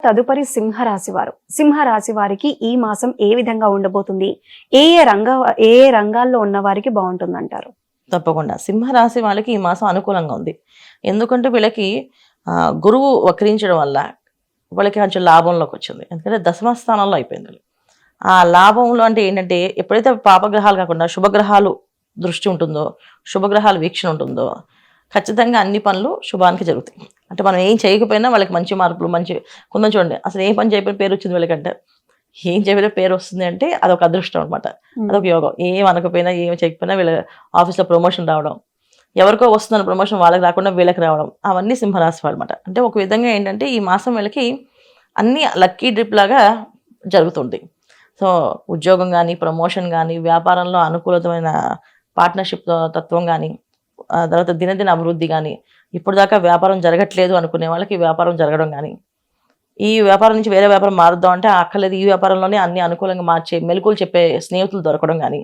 తదుపరి సింహరాశి వారు. సింహరాశి వారికి ఈ మాసం ఏ విధంగా ఉండబోతుంది? ఏ ఏ రంగ ఏ ఏ రంగాల్లో ఉన్న వారికి బాగుంటుందంటారు? తప్పకుండా సింహరాశి వాళ్ళకి ఈ మాసం అనుకూలంగా ఉంది. ఎందుకంటే వీళ్ళకి గురువు వక్రించడం వల్ల వాళ్ళకి కొంచెం లాభంలోకి వచ్చింది. ఎందుకంటే దశమ స్థానంలో అయిపోయింది వీళ్ళు. ఆ లాభంలో అంటే ఏంటంటే ఎప్పుడైతే పాపగ్రహాలు కాకుండా శుభగ్రహాలు దృష్టి ఉంటుందో, శుభగ్రహాల వీక్షణ ఉంటుందో ఖచ్చితంగా అన్ని పనులు శుభానికి జరుగుతాయి. అంటే మనం ఏం చేయకపోయినా వాళ్ళకి మంచి మార్పులు మంచి కొందరు చూడండి అసలు ఏ పని చేయకపోయినా పేరు వచ్చింది వీళ్ళకంటే ఏం చెప్పినా పేరు వస్తుంది అంటే అదొక అదృష్టం అనమాట. అదొక యోగం. ఏం అనకపోయినా ఏం చేయకపోయినా వీళ్ళ ఆఫీస్లో ప్రమోషన్ రావడం, ఎవరికో వస్తున్న ప్రమోషన్ వాళ్ళకి రాకుండా వీళ్ళకి రావడం, అవన్నీ సింహరాశి వాళ్ళు అనమాట. అంటే ఒక విధంగా ఏంటంటే ఈ మాసం వీళ్ళకి అన్నీ లక్కీ డ్రిప్ లాగా జరుగుతుంది. సో ఉద్యోగం కానీ, ప్రమోషన్ కానీ, వ్యాపారంలో అనుకూలమైన పార్ట్నర్షిప్ తత్వం కానీ, తర్వాత దినదిన అభివృద్ధి కానీ, ఇప్పుడు దాకా వ్యాపారం జరగట్లేదు అనుకునే వాళ్ళకి వ్యాపారం జరగడం కానీ, ఈ వ్యాపారం నుంచి వేరే వ్యాపారం మారుద్దాం అంటే అక్కర్లేదు ఈ వ్యాపారంలోనే అన్ని అనుకూలంగా మార్చే మెలకువలు చెప్పే స్నేహితులు దొరకడం కానీ,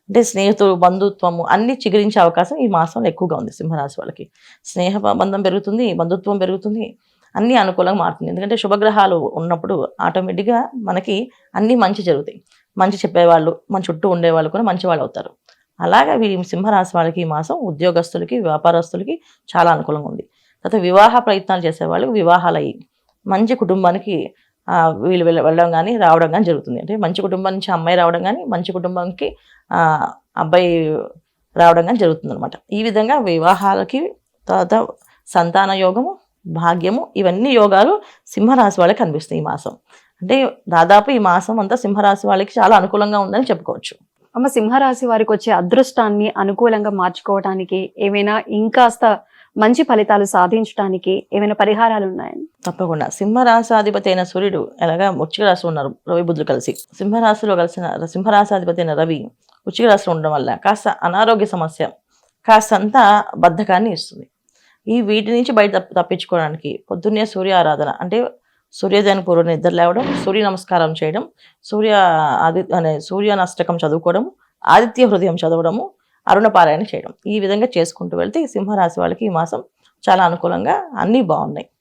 అంటే స్నేహితులు బంధుత్వము అన్ని చిగురించే అవకాశం ఈ మాసంలో ఎక్కువగా ఉంది సింహరాశి వాళ్ళకి. స్నేహ బంధం పెరుగుతుంది, బంధుత్వం పెరుగుతుంది, అన్నీ అనుకూలంగా మారుతుంది. ఎందుకంటే శుభగ్రహాలు ఉన్నప్పుడు ఆటోమేటిక్గా మనకి అన్నీ మంచి జరుగుతాయి. మంచి చెప్పేవాళ్ళు మన చుట్టూ ఉండేవాళ్ళు కూడా మంచి వాళ్ళు అవుతారు. అలాగే సింహరాశి వాళ్ళకి ఈ మాసం ఉద్యోగస్తులకి, వ్యాపారస్తులకి చాలా అనుకూలంగా ఉంది. తర్వాత వివాహ ప్రయత్నాలు చేసేవాళ్ళకి వివాహాలు అయ్యి మంచి కుటుంబానికి వీళ్ళు వెళ్ళడం కానీ రావడం కానీ జరుగుతుంది. అంటే మంచి కుటుంబం నుంచి అమ్మాయి రావడం కానీ, మంచి కుటుంబానికి అబ్బాయి రావడం కానీ జరుగుతుంది అనమాట. ఈ విధంగా వివాహాలకి, తర్వాత సంతాన యోగము, భాగ్యము, ఇవన్నీ యోగాలు సింహరాశి వాళ్ళకి కనిపిస్తాయి ఈ మాసం. అంటే దాదాపు ఈ మాసం అంతా సింహరాశి వాళ్ళకి చాలా అనుకూలంగా ఉందని చెప్పుకోవచ్చు. అమ్మ, సింహరాశి వారికి వచ్చే అదృష్టాన్ని అనుకూలంగా మార్చుకోవడానికి ఏమైనా ఇంకాస్త మంచి ఫలితాలు సాధించడానికి ఏమైనా పరిహారాలు ఉన్నాయండి? తప్పకుండా. సింహరాశాధిపతి అయిన సూర్యుడు ఎలాగా వృశ్చిక రాశిలో ఉన్నారు, రవి బుధులు కలిసి సింహరాశిలో కలిసిన సింహరాశాధిపతి అయిన రవి వృశ్చిక రాశిలో ఉండడం వల్ల కాస్త అనారోగ్య సమస్య, కాస్తంత బద్ధకాన్ని ఇస్తుంది. వీటి నుంచి బయట తప్పించుకోవడానికి పొద్దున్నే సూర్య ఆరాధన, అంటే సూర్యోదయానికి పూర్వ నిద్ర లేవడం, సూర్య నమస్కారం చేయడం, సూర్యానష్టకం చదువుకోవడం, ఆదిత్య హృదయం చదవడము, అరుణపారాయణ చేయడం, ఈ విధంగా చేసుకుంటూ వెళ్తే సింహరాశి వాళ్ళకి ఈ మాసం చాలా అనుకూలంగా అన్నీ బాగున్నాయి.